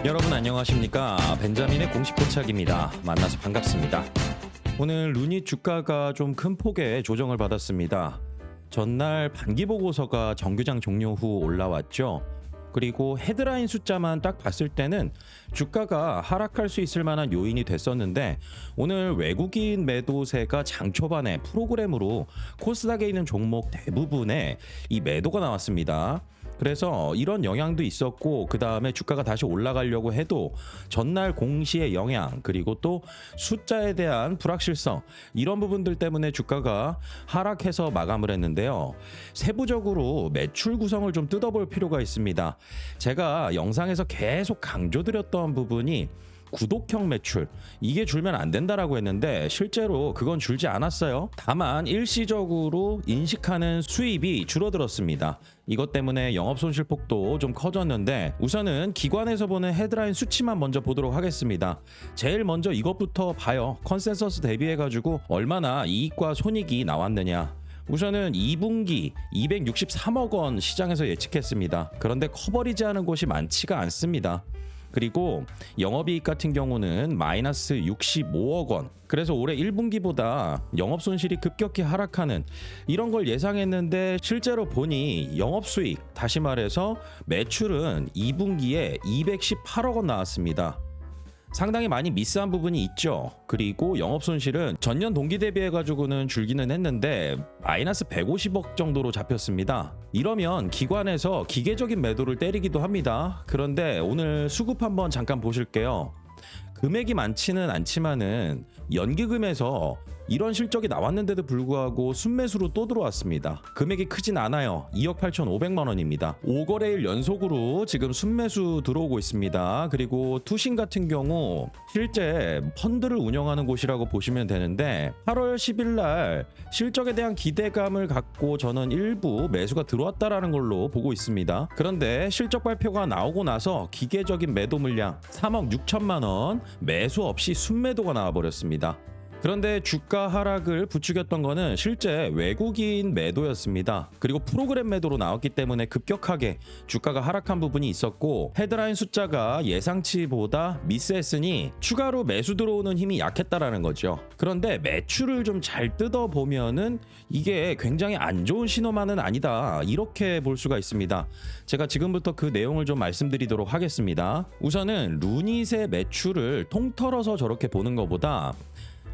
여러분 안녕하십니까? 벤자민의 공식 포착입니다. 만나서 반갑습니다. 오늘 루닛 주가가 좀 큰 폭의 조정을 받았습니다. 전날 반기 보고서가 정규장 종료 후 올라왔죠. 그리고 헤드라인 숫자만 딱 봤을 때는 주가가 하락할 수 있을 만한 요인이 됐었는데 오늘 외국인 매도세가 장 초반에 프로그램으로 코스닥에 있는 종목 대부분에 이 매도가 나왔습니다. 그래서 이런 영향도 있었고 그 다음에 주가가 다시 올라가려고 해도 전날 공시의 영향 그리고 또 숫자에 대한 불확실성 이런 부분들 때문에 주가가 하락해서 마감을 했는데요. 세부적으로 매출 구성을 좀 뜯어볼 필요가 있습니다. 제가 영상에서 계속 강조드렸던 부분이 구독형 매출 이게 줄면 안 된다라고 했는데 실제로 그건 줄지 않았어요. 다만 일시적으로 인식하는 수입이 줄어들었습니다. 이것 때문에 영업손실 폭도 좀 커졌는데 우선은 기관에서 보는 헤드라인 수치만 먼저 보도록 하겠습니다. 제일 먼저 이것부터 봐요. 컨센서스 대비해가지고 얼마나 이익과 손익이 나왔느냐. 우선은 2분기 263억 원 시장에서 예측했습니다. 그런데 커버리지하는 곳이 많지가 않습니다. 그리고 영업이익 같은 경우는 마이너스 65억 원. 그래서 올해 1분기보다 영업손실이 급격히 하락하는 이런 걸 예상했는데 실제로 보니 영업수익, 다시 말해서 매출은 2분기에 218억 원 나왔습니다. 상당히 많이 미스한 부분이 있죠. 그리고 영업손실은 전년 동기 대비해가지고는 줄기는 했는데 마이너스 150억 정도로 잡혔습니다. 이러면 기관에서 기계적인 매도를 때리기도 합니다. 그런데 오늘 수급 한번 잠깐 보실게요. 금액이 많지는 않지만은 연기금에서 이런 실적이 나왔는데도 불구하고 순매수로 또 들어왔습니다. 금액이 크진 않아요. 2억 8,500만 원입니다. 5거래일 연속으로 지금 순매수 들어오고 있습니다. 그리고 투신 같은 경우 실제 펀드를 운영하는 곳이라고 보시면 되는데 8월 10일 날 실적에 대한 기대감을 갖고 저는 일부 매수가 들어왔다라는 걸로 보고 있습니다. 그런데 실적 발표가 나오고 나서 기계적인 매도 물량 3억 6천만 원 매수 없이 순매도가 나와버렸습니다. 그런데 주가 하락을 부추겼던 거는 실제 외국인 매도였습니다. 그리고 프로그램 매도로 나왔기 때문에 급격하게 주가가 하락한 부분이 있었고 헤드라인 숫자가 예상치보다 미스했으니 추가로 매수 들어오는 힘이 약했다라는 거죠. 그런데 매출을 좀 잘 뜯어보면은 이게 굉장히 안 좋은 신호만은 아니다. 이렇게 볼 수가 있습니다. 제가 지금부터 그 내용을 좀 말씀드리도록 하겠습니다. 우선은 루닛의 매출을 통틀어서 저렇게 보는 것보다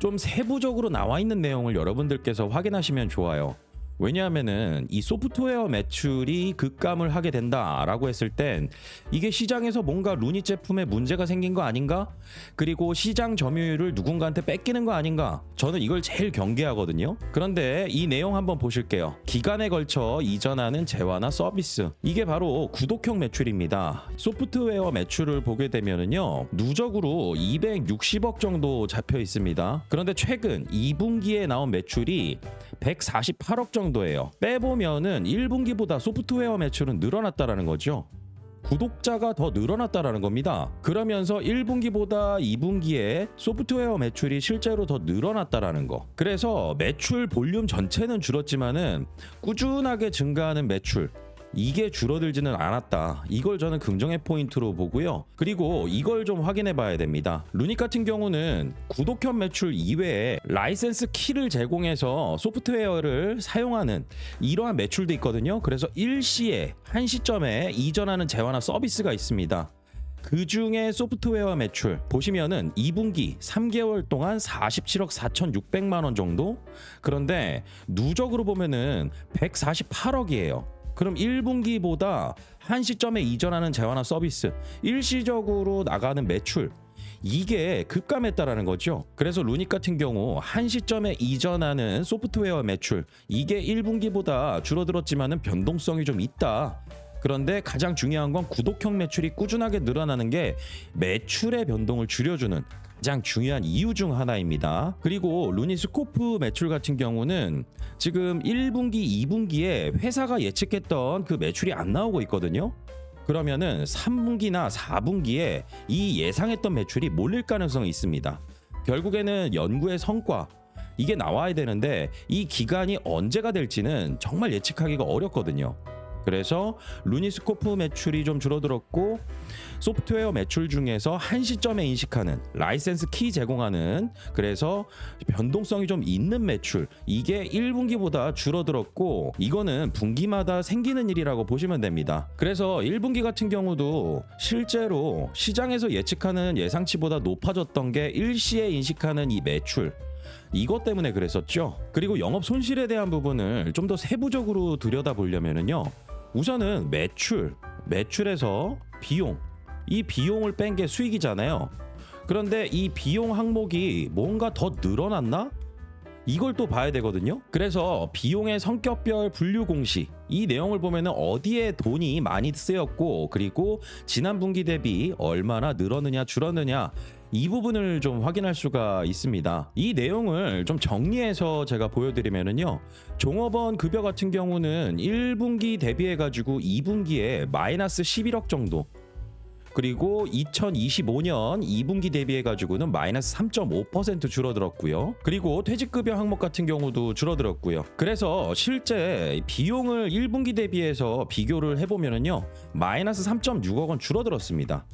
좀 세부적으로 나와 있는 내용을 여러분들께서 확인하시면 좋아요. 왜냐하면은 이 소프트웨어 매출이 급감을 하게 된다라고 했을 땐 이게 시장에서 뭔가 루닛 제품에 문제가 생긴 거 아닌가? 그리고 시장 점유율을 누군가한테 뺏기는 거 아닌가? 저는 이걸 제일 경계하거든요. 그런데 이 내용 한번 보실게요. 기간에 걸쳐 이전하는 재화나 서비스 이게 바로 구독형 매출입니다. 소프트웨어 매출을 보게 되면은요 누적으로 260억 정도 잡혀 있습니다. 그런데 최근 2분기에 나온 매출이 148억 정도예요. 빼보면은 1분기보다 소프트웨어 매출은 늘어났다라는 거죠. 구독자가 더 늘어났다라는 겁니다. 그러면서 1분기보다 2분기에 소프트웨어 매출이 실제로 더 늘어났다라는 거. 그래서 매출 볼륨 전체는 줄었지만은 꾸준하게 증가하는 매출 이게 줄어들지는 않았다. 이걸 저는 긍정의 포인트로 보고요. 그리고 이걸 좀 확인해 봐야 됩니다. 루닛 같은 경우는 구독형 매출 이외에 라이센스 키를 제공해서 소프트웨어를 사용하는 이러한 매출도 있거든요. 그래서 일시에 한 시점에 이전하는 재화나 서비스가 있습니다. 그 중에 소프트웨어 매출 보시면은 2분기 3개월 동안 47억 4,600만 원 정도? 그런데 누적으로 보면은 148억이에요. 그럼 1분기보다 한 시점에 이전하는 재화나 서비스 일시적으로 나가는 매출 이게 급감했다라는 거죠. 그래서 루닛 같은 경우 한 시점에 이전하는 소프트웨어 매출 이게 1분기보다 줄어들었지만은 변동성이 좀 있다. 그런데 가장 중요한 건 구독형 매출이 꾸준하게 늘어나는 게 매출의 변동을 줄여주는 가장 중요한 이유 중 하나입니다. 그리고 루닛 스코프 매출 같은 경우는 지금 1분기, 2분기에 회사가 예측했던 그 매출이 안 나오고 있거든요. 그러면은 3분기나 4분기에 이 예상했던 매출이 몰릴 가능성이 있습니다. 결국에는 연구의 성과 이게 나와야 되는데 이 기간이 언제가 될지는 정말 예측하기가 어렵거든요. 그래서 루닛 스코프 매출이 좀 줄어들었고 소프트웨어 매출 중에서 한 시점에 인식하는 라이센스 키 제공하는, 그래서 변동성이 좀 있는 매출, 이게 1분기보다 줄어들었고 이거는 분기마다 생기는 일이라고 보시면 됩니다. 그래서 1분기 같은 경우도 실제로 시장에서 예측하는 예상치보다 높아졌던 게 일시에 인식하는 이 매출, 이것 때문에 그랬었죠. 그리고 영업 손실에 대한 부분을 좀 더 세부적으로 들여다보려면요, 우선은 매출에서 비용, 이 비용을 뺀 게 수익이잖아요. 그런데 이 비용 항목이 뭔가 더 늘어났나? 이걸 또 봐야 되거든요. 그래서 비용의 성격별 분류 공시, 이 내용을 보면은 어디에 돈이 많이 쓰였고, 그리고 지난 분기 대비 얼마나 늘었느냐 줄었느냐, 이 부분을 좀 확인할 수가 있습니다. 이 내용을 좀 정리해서 제가 보여드리면은요, 종업원 급여 같은 경우는 1분기 대비해 가지고 2분기에 마이너스 11억 정도, 그리고 2025년 2분기 대비해 가지고는 마이너스 3.5% 줄어들었고요. 그리고 퇴직급여 항목 같은 경우도 줄어들었고요. 그래서 실제 비용을 1분기 대비해서 비교를 해보면은요, 마이너스 3.6억 원 줄어들었습니다.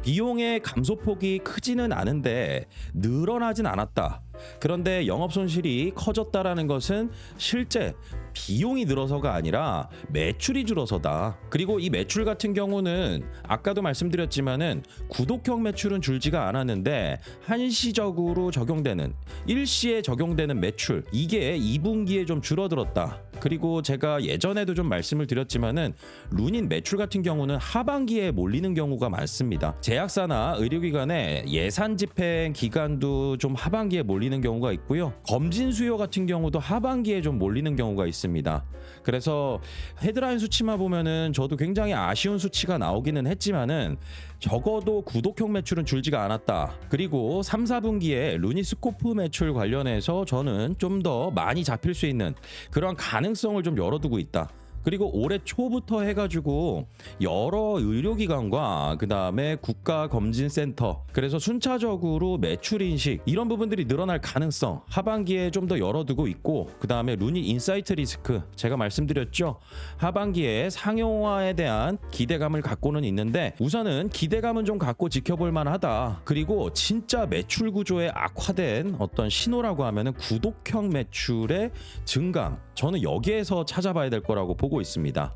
비용의 감소폭이 크지는 않은데 늘어나진 않았다. 그런데 영업 손실이 커졌다라는 것은 실제 비용이 늘어서가 아니라 매출이 줄어서다. 그리고 이 매출 같은 경우는 아까도 말씀드렸지만은 구독형 매출은 줄지가 않았는데 한시적으로 적용되는, 일시에 적용되는 매출, 이게 2분기에 좀 줄어들었다. 그리고 제가 예전에도 좀 말씀을 드렸지만은 룬인 매출 같은 경우는 하반기에 몰리는 경우가 많습니다. 제약사나 의료기관의 예산 집행 기간도 좀 하반기에 몰리는 경우가 있고요. 검진 수요 같은 경우도 하반기에 좀 몰리는 경우가 있습니다. 그래서 헤드라인 수치만 보면은 저도 굉장히 아쉬운 수치가 나오기는 했지만은 적어도 구독형 매출은 줄지가 않았다. 그리고 3, 4분기에 루니스코프 매출 관련해서 저는 좀 더 많이 잡힐 수 있는 그런 가능성을 좀 열어두고 있다. 그리고 올해 초부터 해가지고 여러 의료기관과 그 다음에 국가검진센터, 그래서 순차적으로 매출 인식, 이런 부분들이 늘어날 가능성 하반기에 좀 더 열어두고 있고, 그 다음에 루닛 인사이트 리스크, 제가 말씀드렸죠, 하반기에 상용화에 대한 기대감을 갖고는 있는데 우선은 기대감은 좀 갖고 지켜볼 만하다. 그리고 진짜 매출 구조에 악화된 어떤 신호라고 하면은 구독형 매출의 증감, 저는 여기에서 찾아봐야 될 거라고 보고 있습니다.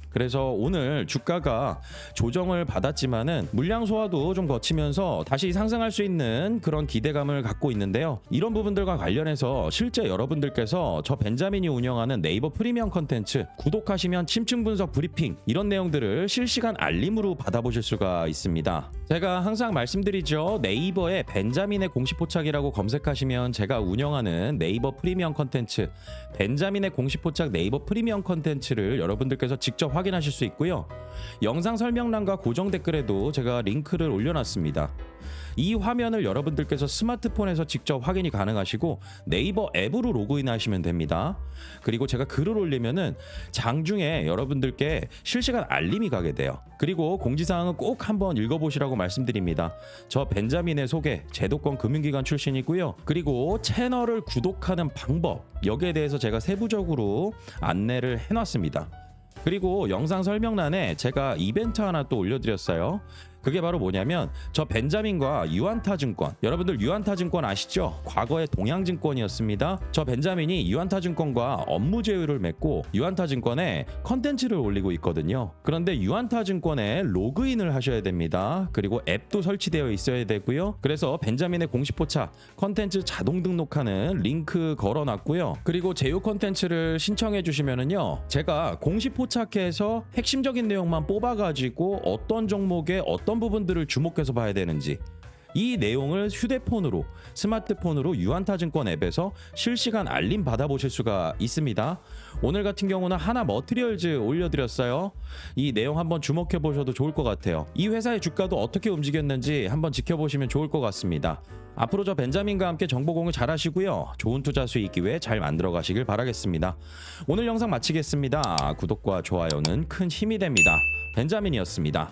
그래서 오늘 주가가 조정을 받았지만은 물량 소화도 좀 거치면서 다시 상승할 수 있는 그런 기대감을 갖고 있는데요. 이런 부분들과 관련해서 실제 여러분들께서 저 벤자민이 운영하는 네이버 프리미엄 컨텐츠 구독하시면 심층 분석 브리핑, 이런 내용들을 실시간 알림으로 받아보실 수가 있습니다. 제가 항상 말씀드리죠, 네이버에 벤자민의 공식 포착이라고 검색하시면 제가 운영하는 네이버 프리미엄 컨텐츠, 벤자민의 공식 포착 네이버 프리미엄 컨텐츠를 여러분들께서 직접 확인하실 수 있고요. 영상 설명란과 고정 댓글에도 제가 링크를 올려놨습니다. 이 화면을 여러분들께서 스마트폰에서 직접 확인이 가능하시고 네이버 앱으로 로그인하시면 됩니다. 그리고 제가 글을 올리면은 장중에 여러분들께 실시간 알림이 가게 돼요. 그리고 공지사항은 꼭 한번 읽어보시라고 말씀드립니다. 저 벤자민의 소개, 제도권 금융기관 출신이고요. 그리고 채널을 구독하는 방법, 여기에 대해서 제가 세부적으로 안내를 해놨습니다. 그리고 영상 설명란에 제가 이벤트 하나 또 올려드렸어요. 그게 바로 뭐냐면 저 벤자민과 유안타증권, 여러분들 유안타증권 아시죠? 과거에 동양증권이었습니다. 저 벤자민이 유안타증권과 업무 제휴를 맺고 유안타증권에 컨텐츠를 올리고 있거든요. 그런데 유안타증권에 로그인을 하셔야 됩니다. 그리고 앱도 설치되어 있어야 되고요. 그래서 벤자민의 공식 포착 컨텐츠 자동 등록하는 링크 걸어놨고요. 그리고 제휴 컨텐츠를 신청해 주시면은요, 제가 공식 포착해서 핵심적인 내용만 뽑아가지고 어떤 종목에 어떤 부분들을 주목해서 봐야 되는지, 이 내용을 휴대폰으로, 스마트폰으로 유안타증권 앱에서 실시간 알림 받아보실 수가 있습니다. 오늘 같은 경우는 하나 머티리얼즈 올려드렸어요. 이 내용 한번 주목해 보셔도 좋을 것 같아요. 이 회사의 주가도 어떻게 움직였는지 한번 지켜보시면 좋을 것 같습니다. 앞으로 저 벤자민과 함께 정보 공유 잘 하시고요. 좋은 투자 수익 기회 잘 만들어 가시길 바라겠습니다. 오늘 영상 마치겠습니다. 구독과 좋아요는 큰 힘이 됩니다. 벤자민이었습니다.